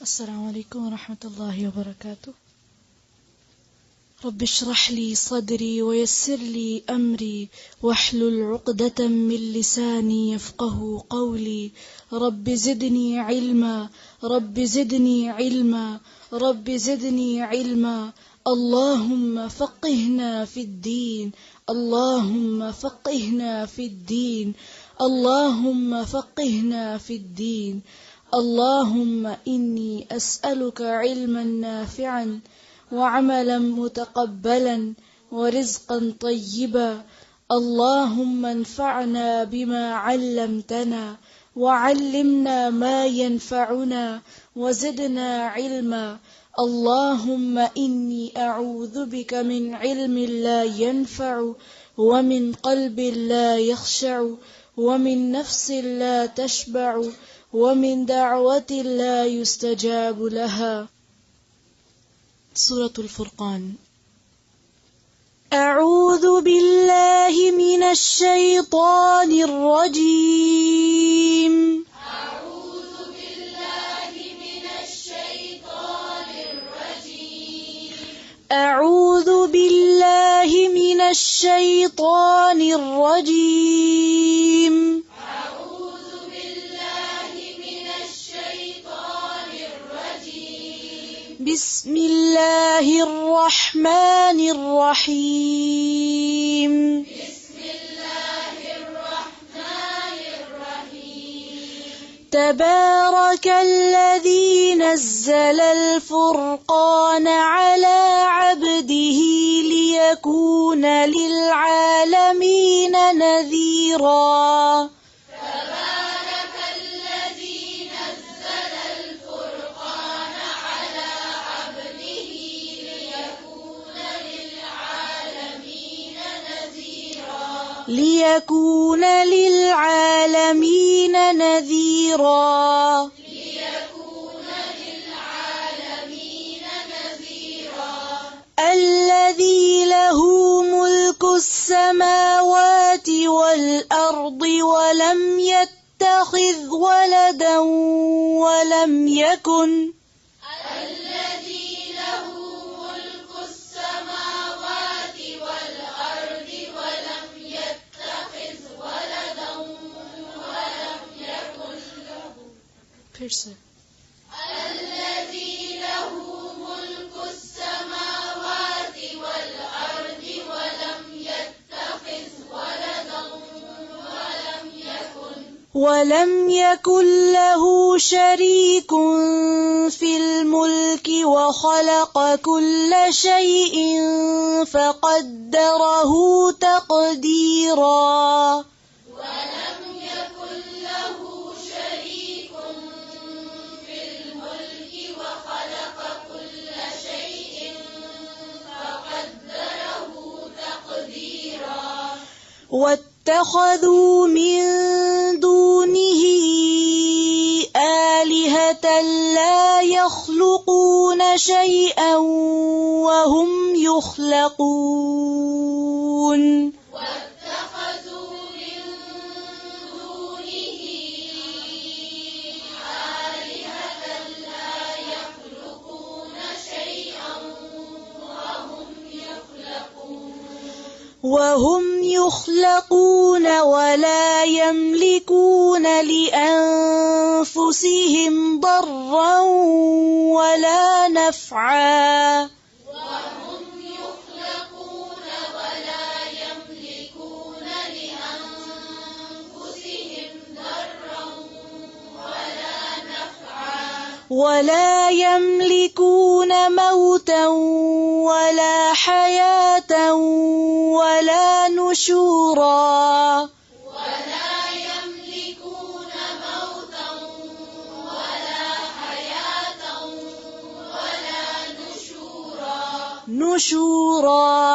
السلام عليكم ورحمة الله وبركاته. رب اشرح لي صدري ويسر لي أمري واحلل عقدة من لساني يفقه قولي. رب زدني علما، رب زدني علما، رب زدني علما. اللهم فقهنا في الدين، اللهم فقهنا في الدين، اللهم فقهنا في الدين. اللهم إني أسألك علما نافعا وعملا متقبلا ورزقا طيبا. اللهم انفعنا بما علمتنا وعلمنا ما ينفعنا وزدنا علما. اللهم إني أعوذ بك من علم لا ينفع ومن قلب لا يخشع ومن نفس لا تشبع ومن دعوة لا يستجاب لها. سورة الفرقان. أعوذ بالله من الشيطان الرجيم. أعوذ بالله من الشيطان الرجيم. أعوذ بالله من الشيطان الرجيم. أعوذ بالله من الشيطان الرجيم. بسم الله الرحمن الرحيم. بسم الله الرحمن الرحيم. تبارك الذي نزل الفرقان على عبده ليكون للعالمين نذيرا. تبارك الذي نزل الفرقان على عبده ليكون للعالمين نذيرا. ليكون للعالمين نذيرا. ليكون للعالمين نذيرا. الذي له ملك السماوات والأرض ولم يتخذ ولدا ولم يكن الذي له ملك السماوات والأرض ولم يتخذ ولدا ولم يكن له. الذي له ملك السماوات والأرض ولم يتخذ ولدا ولم يكن له شريك في الملك وخلق كل شيء فقدره تقديرا. ولم يكن له شريك في الملك وخلق كل شيء فقدره تقديرا. واتخذوا من دونه آلهة لا يخلقون شيئا وهم يخلقون. واتخذوا من دونه آلهة لا يخلقون شيئا وهم يخلقون ولا يملكون لأنفسهم ضرا ولا نفعا. وهم يخلقون ولا يملكون لأنفسهم ضرا ولا نفعا. ولا يملكون موتا ولا حياة ولا نشورا. ولا يملكون موتا ولا حياة ولا نشورا.